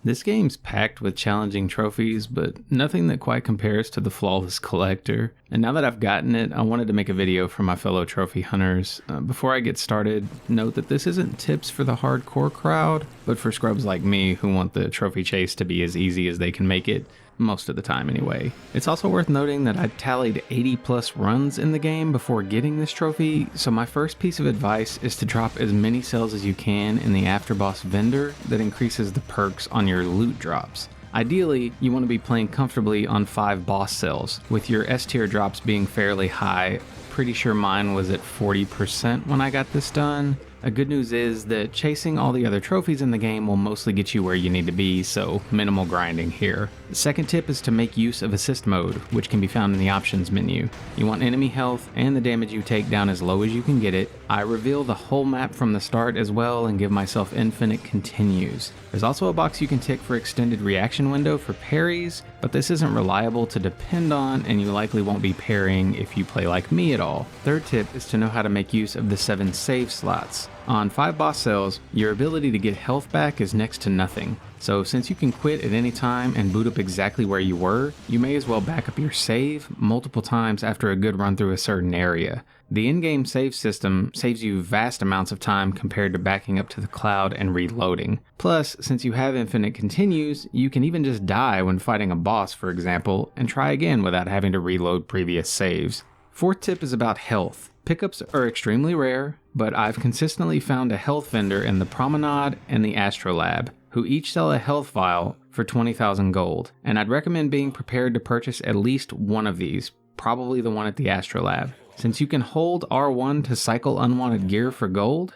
This game's packed with challenging trophies, but nothing that quite compares to the Flawless Collector. And now that I've gotten it, I wanted to make a video for my fellow trophy hunters. Before I get started, note that this isn't tips for the hardcore crowd, but for scrubs like me who want the trophy chase to be as easy as they can make it. Most of the time anyway. It's also worth noting that I tallied 80 plus runs in the game before getting this trophy, so my first piece of advice is to drop as many cells as you can in the afterboss vendor that increases the perks on your loot drops. Ideally, you want to be playing comfortably on 5 boss cells, with your S tier drops being fairly high. Pretty sure mine was at 40% when I got this done. Good news is that chasing all the other trophies in the game will mostly get you where you need to be, so minimal grinding here. The second tip is to make use of assist mode, which can be found in the options menu. You want enemy health and the damage you take down as low as you can get it. I reveal the whole map from the start as well and give myself infinite continues. There's also a box you can tick for extended reaction window for parries, but this isn't reliable to depend on and you likely won't be parrying if you play like me at all. Third tip is to know how to make use of the 7 save slots. On 5 boss cells, your ability to get health back is next to nothing. So since you can quit at any time and boot up exactly where you were, you may as well back up your save multiple times after a good run through a certain area. The in-game save system saves you vast amounts of time compared to backing up to the cloud and reloading. Plus, since you have infinite continues, you can even just die when fighting a boss, for example, and try again without having to reload previous saves. Fourth tip is about health. Pickups are extremely rare, but I've consistently found a health vendor in the Promenade and the Astrolab, who each sell a health vial for 20,000 gold, and I'd recommend being prepared to purchase at least one of these, probably the one at the Astrolab. Since you can hold R1 to cycle unwanted gear for gold,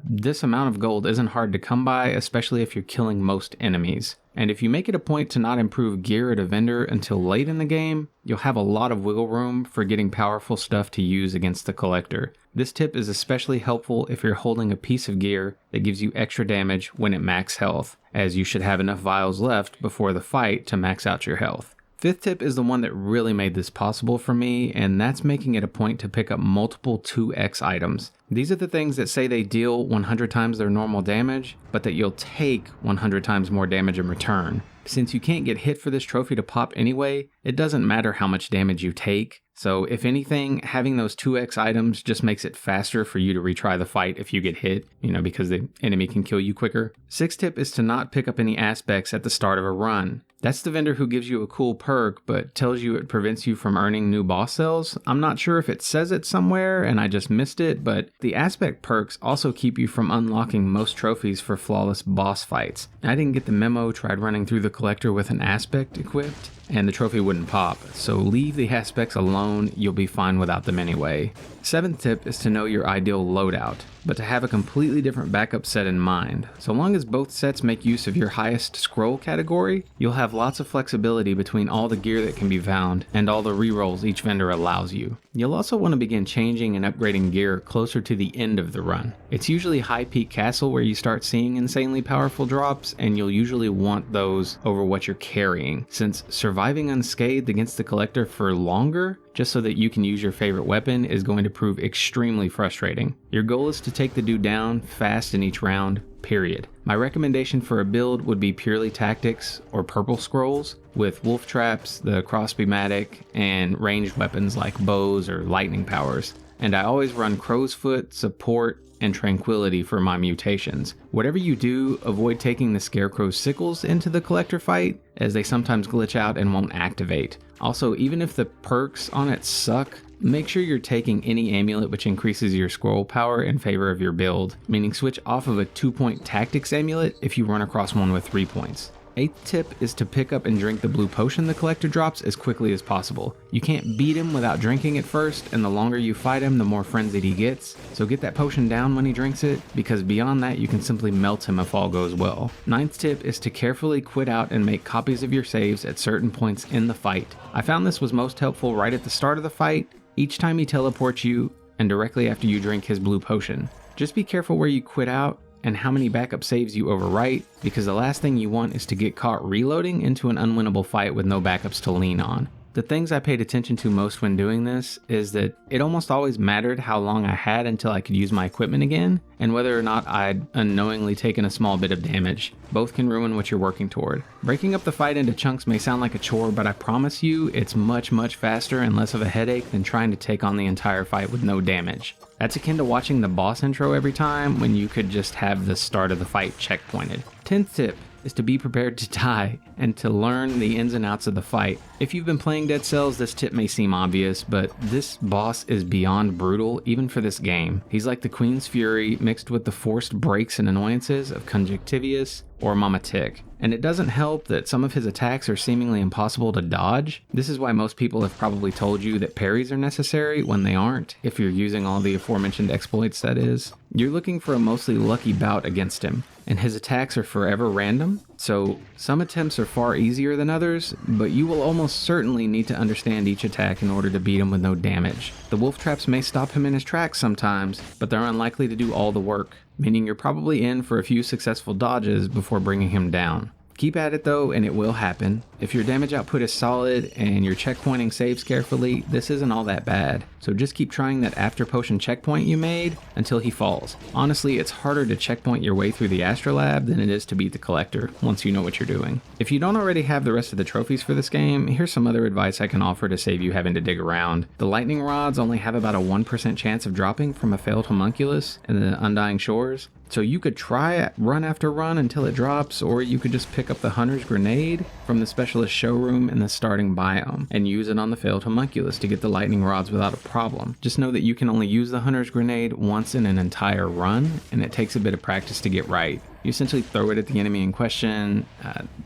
this amount of gold isn't hard to come by, especially if you're killing most enemies. And if you make it a point to not improve gear at a vendor until late in the game, you'll have a lot of wiggle room for getting powerful stuff to use against the collector. This tip is especially helpful if you're holding a piece of gear that gives you extra damage when at max health, as you should have enough vials left before the fight to max out your health. Fifth tip is the one that really made this possible for me, and that's making it a point to pick up multiple 2x items. These are the things that say they deal 100 times their normal damage, but that you'll take 100 times more damage in return. Since you can't get hit for this trophy to pop anyway, it doesn't matter how much damage you take. So if anything, having those 2x items just makes it faster for you to retry the fight if you get hit, because the enemy can kill you quicker. Sixth tip is to not pick up any aspects at the start of a run. That's the vendor who gives you a cool perk, but tells you it prevents you from earning new boss cells. I'm not sure if it says it somewhere and I just missed it, but the aspect perks also keep you from unlocking most trophies for flawless boss fights. I didn't get the memo, tried running through the collector with an aspect equipped, and the trophy wouldn't pop, so leave the aspects alone, you'll be fine without them anyway. Seventh tip is to know your ideal loadout, but to have a completely different backup set in mind. So long as both sets make use of your highest scroll category, you'll have lots of flexibility between all the gear that can be found and all the rerolls each vendor allows you. You'll also want to begin changing and upgrading gear closer to the end of the run. It's usually High Peak Castle where you start seeing insanely powerful drops, and you'll usually want those over what you're carrying, since surviving unscathed against the collector for longer, just so that you can use your favorite weapon, is going to prove extremely frustrating. Your goal is to take the dude down fast in each round, period. My recommendation for a build would be purely tactics or purple scrolls, with wolf traps, the crossbow-matic, and ranged weapons like bows or lightning powers. And I always run crow's foot, support, and tranquility for my mutations. Whatever you do, avoid taking the scarecrow's sickles into the collector fight, as they sometimes glitch out and won't activate. Also, even if the perks on it suck, make sure you're taking any amulet which increases your scroll power in favor of your build, meaning switch off of a 2-point tactics amulet if you run across one with 3 points. Eighth tip is to pick up and drink the blue potion the collector drops as quickly as possible. You can't beat him without drinking it first, and the longer you fight him, the more frenzied he gets, so get that potion down when he drinks it, because beyond that you can simply melt him if all goes well. Ninth tip is to carefully quit out and make copies of your saves at certain points in the fight. I found this was most helpful right at the start of the fight, each time he teleports you, and directly after you drink his blue potion. Just be careful where you quit out, and how many backup saves you overwrite, because the last thing you want is to get caught reloading into an unwinnable fight with no backups to lean on. The things I paid attention to most when doing this is that it almost always mattered how long I had until I could use my equipment again, and whether or not I'd unknowingly taken a small bit of damage. Both can ruin what you're working toward. Breaking up the fight into chunks may sound like a chore, but I promise you it's much faster and less of a headache than trying to take on the entire fight with no damage. That's akin to watching the boss intro every time when you could just have the start of the fight checkpointed. 10th tip is to be prepared to die and to learn the ins and outs of the fight. If you've been playing Dead Cells, this tip may seem obvious, but this boss is beyond brutal even for this game. He's like the Queen's Fury mixed with the forced breaks and annoyances of Conjunctivius or Mama Tick. And it doesn't help that some of his attacks are seemingly impossible to dodge. This is why most people have probably told you that parries are necessary when they aren't, if you're using all the aforementioned exploits, that is. You're looking for a mostly lucky bout against him, and his attacks are forever random, so some attempts are far easier than others, but you will almost certainly need to understand each attack in order to beat him with no damage. The wolf traps may stop him in his tracks sometimes, but they're unlikely to do all the work, meaning you're probably in for a few successful dodges before bringing him down. Keep at it though, and it will happen. If your damage output is solid and you're checkpointing saves carefully, this isn't all that bad. So just keep trying that after potion checkpoint you made until he falls. Honestly, it's harder to checkpoint your way through the Astrolab than it is to beat the Collector, once you know what you're doing. If you don't already have the rest of the trophies for this game, here's some other advice I can offer to save you having to dig around. The lightning rods only have about a 1% chance of dropping from a failed homunculus in the Undying Shores. So you could try run after run until it drops, or you could just pick up the Hunter's Grenade from the Specialist Showroom in the starting biome and use it on the failed homunculus to get the lightning rods without a problem. Just know that you can only use the Hunter's Grenade once in an entire run, and it takes a bit of practice to get right. You essentially throw it at the enemy in question,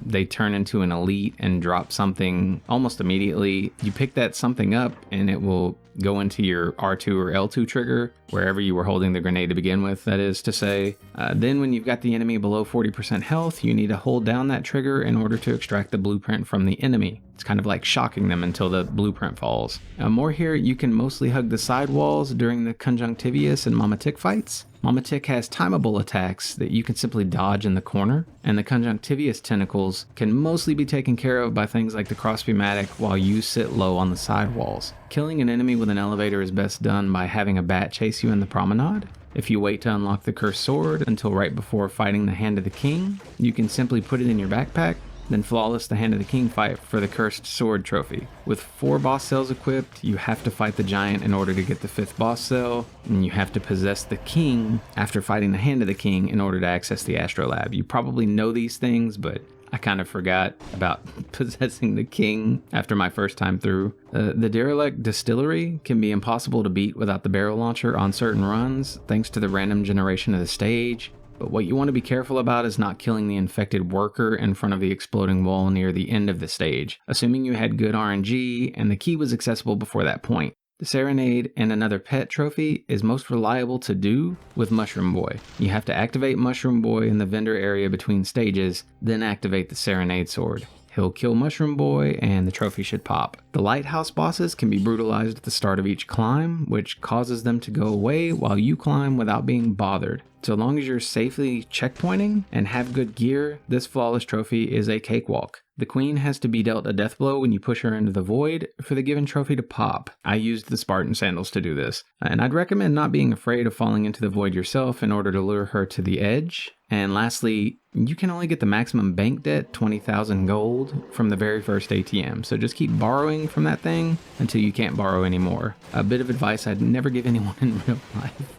they turn into an elite and drop something almost immediately. You pick that something up and it will go into your R2 or L2 trigger, wherever you were holding the grenade to begin with, that is to say. Then when you've got the enemy below 40% health, you need to hold down that trigger in order to extract the blueprint from the enemy. It's kind of like shocking them until the blueprint falls. More here, you can mostly hug the side walls during the Conjunctivius and Mama Tick fights. Mama Tick has timeable attacks that you can simply dodge in the corner, and the Conjunctivius tentacles can mostly be taken care of by things like the crossbeam-matic while you sit low on the side walls. Killing an enemy with an elevator is best done by having a bat chase you in the promenade. If you wait to unlock the cursed sword until right before fighting the Hand of the King, you can simply put it in your backpack, then flawless the Hand of the King fight for the Cursed Sword trophy. With 4 boss cells equipped, you have to fight the giant in order to get the 5th boss cell, and you have to possess the king after fighting the Hand of the King in order to access the Astrolab. You probably know these things, but I kind of forgot about possessing the king after my first time through. The Derelict Distillery can be impossible to beat without the barrel launcher on certain runs, thanks to the random generation of the stage. But what you want to be careful about is not killing the infected worker in front of the exploding wall near the end of the stage, assuming you had good RNG and the key was accessible before that point. The Serenade and Another Pet trophy is most reliable to do with Mushroom Boy. You have to activate Mushroom Boy in the vendor area between stages, then activate the Serenade sword. He'll kill Mushroom Boy and the trophy should pop. The lighthouse bosses can be brutalized at the start of each climb, which causes them to go away while you climb without being bothered. So long as you're safely checkpointing and have good gear, this flawless trophy is a cakewalk. The queen has to be dealt a death blow when you push her into the void for the given trophy to pop. I used the Spartan sandals to do this, and I'd recommend not being afraid of falling into the void yourself in order to lure her to the edge. And lastly, you can only get the maximum bank debt, 20,000 gold, from the very first ATM, so just keep borrowing from that thing until you can't borrow anymore. A bit of advice I'd never give anyone in real life.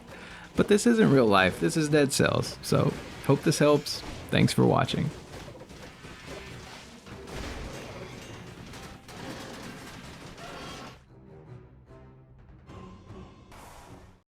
But this isn't real life, this is Dead Cells, so hope this helps. Thanks for watching.